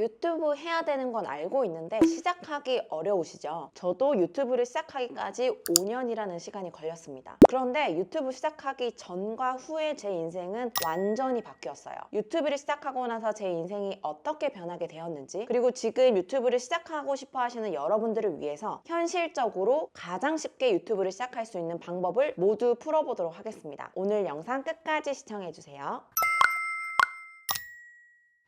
유튜브 해야 되는 건 알고 있는데 시작하기 어려우시죠? 저도 유튜브를 시작하기까지 5년이라는 시간이 걸렸습니다. 그런데 유튜브 시작하기 전과 후에 제 인생은 완전히 바뀌었어요. 유튜브를 시작하고 나서 제 인생이 어떻게 변하게 되었는지, 그리고 지금 유튜브를 시작하고 싶어 하시는 여러분들을 위해서 현실적으로 가장 쉽게 유튜브를 시작할 수 있는 방법을 모두 풀어보도록 하겠습니다. 오늘 영상 끝까지 시청해주세요.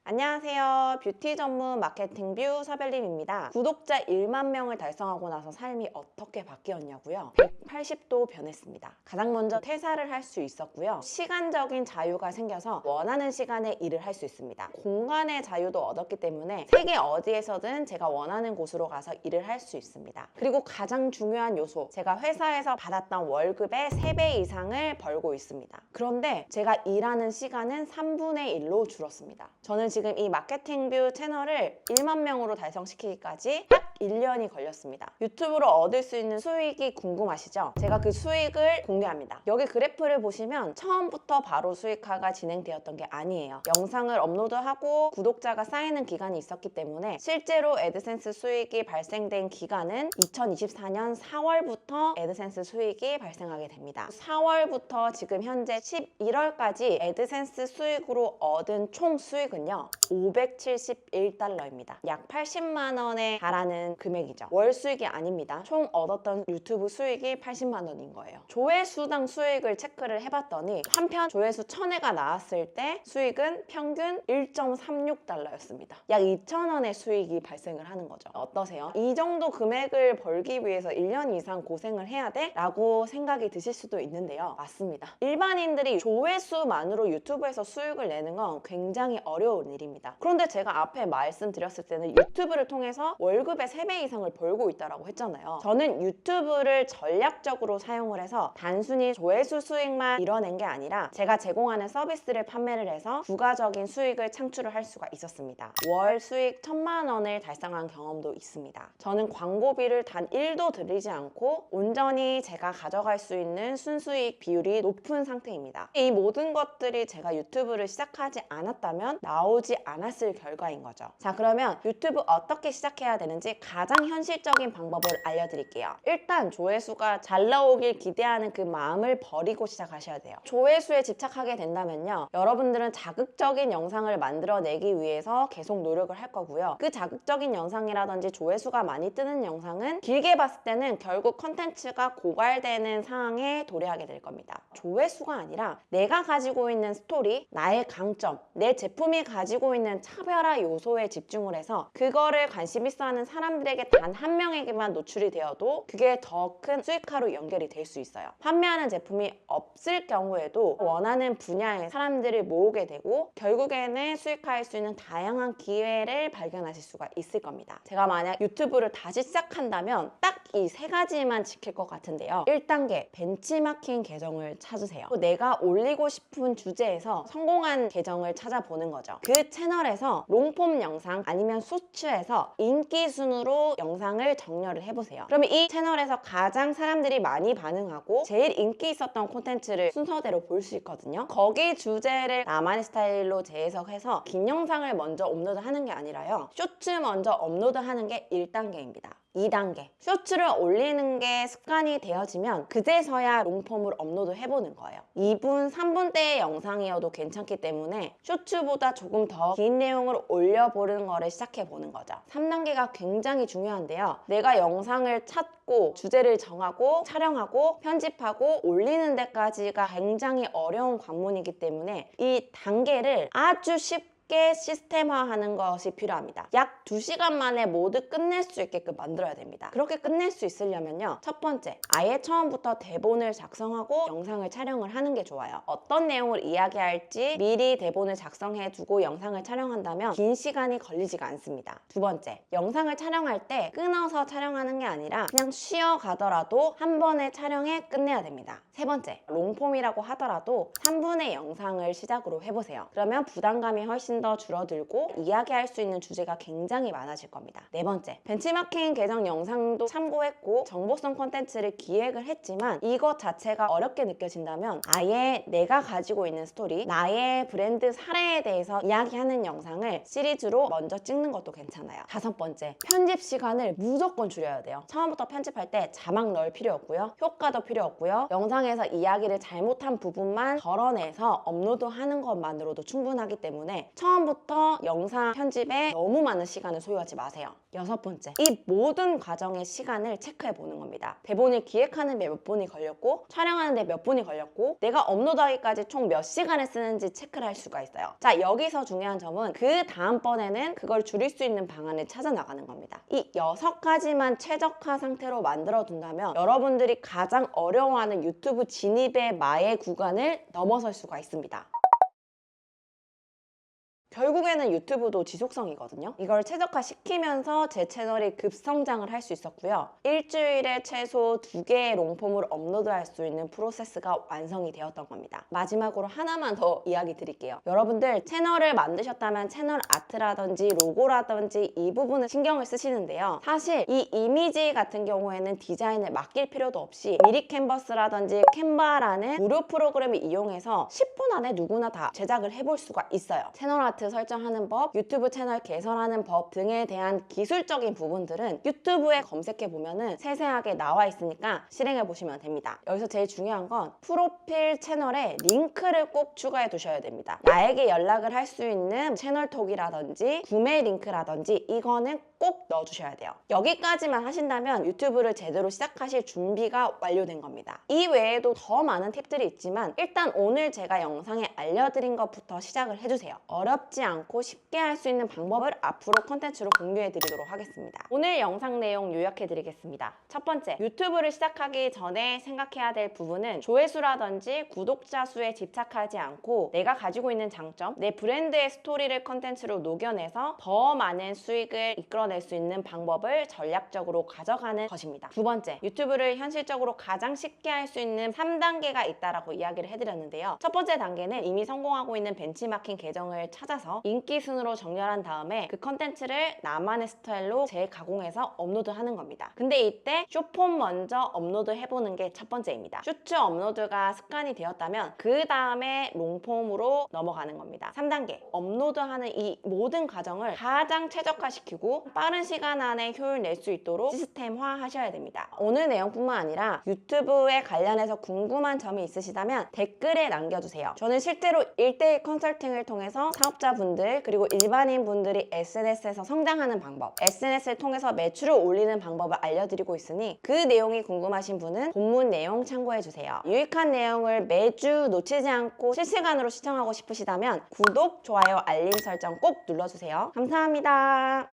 안녕하세요. 뷰티 전문 마케팅 뷰 서별님입니다. 구독자 1만 명을 달성하고 나서 삶이 어떻게 바뀌었냐고요? 180도 변했습니다. 가장 먼저 퇴사를 할 수 있었고요. 시간적인 자유가 생겨서 원하는 시간에 일을 할 수 있습니다. 공간의 자유도 얻었기 때문에 세계 어디에서든 제가 원하는 곳으로 가서 일을 할 수 있습니다. 그리고 가장 중요한 요소, 제가 회사에서 받았던 월급의 3배 이상을 벌고 있습니다. 그런데 제가 일하는 시간은 3분의 1로 줄었습니다. 저는 지금 이 마케팅뷰 채널을 1만 명으로 달성시키기까지 딱 1년이 걸렸습니다. 유튜브로 얻을 수 있는 수익이 궁금하시죠? 제가 그 수익을 공개합니다. 여기 그래프를 보시면 처음부터 바로 수익화가 진행되었던 게 아니에요. 영상을 업로드하고 구독자가 쌓이는 기간이 있었기 때문에 실제로 애드센스 수익이 발생된 기간은 2024년 4월부터 애드센스 수익이 발생하게 됩니다. 4월부터 지금 현재 11월까지 애드센스 수익으로 얻은 총 수익은요 571달러입니다. 약 80만 원에 달하는 금액이죠. 월 수익이 아닙니다. 총 얻었던 유튜브 수익이 80만 원인 거예요. 조회수당 수익을 체크를 해봤더니 한편 조회수 1000회가 나왔을 때 수익은 평균 1.36달러였습니다. 약 2,000원의 수익이 발생을 하는 거죠. 어떠세요? 이 정도 금액을 벌기 위해서 1년 이상 고생을 해야 돼? 라고 생각이 드실 수도 있는데요. 맞습니다. 일반인들이 조회수만으로 유튜브에서 수익을 내는 건 굉장히 어려운 일입니다. 그런데 제가 앞에 말씀드렸을 때는 유튜브를 통해서 월급의 3배 이상을 벌고 있다고 했잖아요. 저는 유튜브를 전략적으로 사용을 해서 단순히 조회수 수익만 이뤄낸 게 아니라 제가 제공하는 서비스를 판매를 해서 부가적인 수익을 창출을 할 수가 있었습니다. 월 수익 1,000만 원을 달성한 경험도 있습니다. 저는 광고비를 단 1도 들이지 않고 온전히 제가 가져갈 수 있는 순수익 비율이 높은 상태입니다. 이 모든 것들이 제가 유튜브를 시작하지 않았다면 나오지 않았을 결과인 거죠. 자, 그러면 유튜브 어떻게 시작해야 되는지 가장 현실적인 방법을 알려드릴게요. 일단 조회수가 잘 나오길 기대하는 그 마음을 버리고 시작하셔야 돼요. 조회수에 집착하게 된다면요, 여러분들은 자극적인 영상을 만들어내기 위해서 계속 노력을 할 거고요. 그 자극적인 영상이라든지 조회수가 많이 뜨는 영상은 길게 봤을 때는 결국 컨텐츠가 고갈되는 상황에 도래하게 될 겁니다. 조회수가 아니라 내가 가지고 있는 스토리, 나의 강점, 내 제품이 가지고 있는 차별화 요소에 집중을 해서 그거를 관심 있어 하는 사람들에게 단 한 명에게만 노출이 되어도 그게 더 큰 수익화로 연결이 될 수 있어요. 판매하는 제품이 없을 경우에도 원하는 분야의 사람들을 모으게 되고 결국에는 수익화할 수 있는 다양한 기회를 발견하실 수가 있을 겁니다. 제가 만약 유튜브를 다시 시작한다면 딱 이 3가지만 지킬 것 같은데요. 1단계, 벤치마킹 계정을 찾으세요. 내가 올리고 싶은 주제에서 성공한 계정을 찾아보는 거죠. 그 채널에서 롱폼 영상 아니면 쇼츠에서 인기 순으로 영상을 정렬을 해보세요. 그러면 이 채널에서 가장 사람들이 많이 반응하고 제일 인기 있었던 콘텐츠를 순서대로 볼 수 있거든요. 거기 주제를 나만의 스타일로 재해석해서 긴 영상을 먼저 업로드하는 게 아니라요, 쇼츠 먼저 업로드하는 게 1단계입니다. 2단계, 쇼츠를 올리는 게 습관이 되어지면 그제서야 롱폼을 업로드 해보는 거예요. 2분, 3분대의 영상이어도 괜찮기 때문에 쇼츠보다 조금 더 긴 내용을 올려보는 거를 시작해보는 거죠. 3단계가 굉장히 중요한데요. 내가 영상을 찾고 주제를 정하고 촬영하고 편집하고 올리는 데까지가 굉장히 어려운 관문이기 때문에 이 단계를 아주 쉽게 시스템화하는 것이 필요합니다. 약 2시간 만에 모두 끝낼 수 있게끔 만들어야 됩니다. 그렇게 끝낼 수 있으려면요, 첫 번째, 아예 처음부터 대본을 작성하고 영상을 촬영을 하는 게 좋아요. 어떤 내용을 이야기할지 미리 대본을 작성해 두고 영상을 촬영한다면 긴 시간이 걸리지가 않습니다. 두 번째, 영상을 촬영할 때 끊어서 촬영하는 게 아니라 그냥 쉬어가더라도 한 번에 촬영해 끝내야 됩니다. 세 번째, 롱폼이라고 하더라도 3분의 영상을 시작으로 해보세요. 그러면 부담감이 훨씬 더 줄어들고 이야기할 수 있는 주제가 굉장히 많아질 겁니다. 네 번째, 벤치마킹 계정 영상도 참고했고 정보성 콘텐츠를 기획을 했지만 이것 자체가 어렵게 느껴진다면 아예 내가 가지고 있는 스토리, 나의 브랜드 사례에 대해서 이야기하는 영상을 시리즈로 먼저 찍는 것도 괜찮아요. 다섯 번째, 편집 시간을 무조건 줄여야 돼요. 처음부터 편집할 때 자막 넣을 필요 없고요. 효과도 필요 없고요. 영상에서 이야기를 잘못한 부분만 덜어내서 업로드하는 것만으로도 충분하기 때문에 처음부터 영상 편집에 너무 많은 시간을 소요하지 마세요. 여섯 번째, 이 모든 과정의 시간을 체크해 보는 겁니다. 대본을 기획하는 데 몇 분이 걸렸고 촬영하는 데 몇 분이 걸렸고 내가 업로드하기까지 총 몇 시간을 쓰는지 체크를 할 수가 있어요. 자, 여기서 중요한 점은 그 다음번에는 그걸 줄일 수 있는 방안을 찾아 나가는 겁니다. 이 6가지만 최적화 상태로 만들어 둔다면 여러분들이 가장 어려워하는 유튜브 진입의 마의 구간을 넘어설 수가 있습니다. 결국에는 유튜브도 지속성이거든요. 이걸 최적화시키면서 제 채널이 급성장을 할 수 있었고요. 일주일에 최소 2개의 롱폼을 업로드할 수 있는 프로세스가 완성이 되었던 겁니다. 마지막으로 하나만 더 이야기 드릴게요. 여러분들 채널을 만드셨다면 채널 아트라든지 로고라든지 이 부분을 신경을 쓰시는데요. 사실 이 이미지 같은 경우에는 디자인을 맡길 필요도 없이 미리 캔버스라든지 캔바라는 무료 프로그램을 이용해서 10분 안에 누구나 다 제작을 해볼 수가 있어요. 채널 아트 설정하는 법, 유튜브 채널 개설하는 법 등에 대한 기술적인 부분들은 유튜브에 검색해보면 세세하게 나와 있으니까 실행해보시면 됩니다. 여기서 제일 중요한 건 프로필 채널에 링크를 꼭 추가해 두셔야 됩니다. 나에게 연락을 할 수 있는 채널톡이라든지 구매 링크라든지 이거는 꼭 넣어주셔야 돼요. 여기까지만 하신다면 유튜브를 제대로 시작하실 준비가 완료된 겁니다. 이 외에도 더 많은 팁들이 있지만 일단 오늘 제가 영상에 알려드린 것부터 시작을 해주세요. 어렵지 않고 쉽게 할 수 있는 방법을 앞으로 콘텐츠로 공유해드리도록 하겠습니다. 오늘 영상 내용 요약해드리겠습니다. 첫 번째, 유튜브를 시작하기 전에 생각해야 될 부분은 조회수라든지 구독자 수에 집착하지 않고 내가 가지고 있는 장점, 내 브랜드의 스토리를 콘텐츠로 녹여내서 더 많은 수익을 이끌어낼 수 있는 방법을 전략적으로 가져가는 것입니다. 두 번째, 유튜브를 현실적으로 가장 쉽게 할 수 있는 3단계가 있다라고 이야기를 해드렸는데요. 첫 번째 단계는 이미 성공하고 있는 벤치마킹 계정을 찾아서 인기 순으로 정렬한 다음에 그 컨텐츠를 나만의 스타일로 재가공해서 업로드하는 겁니다. 근데 이때 숏폼 먼저 업로드 해보는 게 첫 번째입니다. 쇼츠 업로드가 습관이 되었다면 그 다음에 롱폼으로 넘어가는 겁니다. 3단계, 업로드하는 이 모든 과정을 가장 최적화시키고 빠른 시간 안에 효율 낼 수 있도록 시스템화 하셔야 됩니다. 오늘 내용뿐만 아니라 유튜브에 관련해서 궁금한 점이 있으시다면 댓글에 남겨주세요. 저는 실제로 1:1 컨설팅을 통해서 사업자분들 그리고 일반인 분들이 SNS에서 성장하는 방법, SNS를 통해서 매출을 올리는 방법을 알려드리고 있으니 그 내용이 궁금하신 분은 본문 내용 참고해주세요. 유익한 내용을 매주 놓치지 않고 실시간으로 시청하고 싶으시다면 구독, 좋아요, 알림 설정 꼭 눌러주세요. 감사합니다.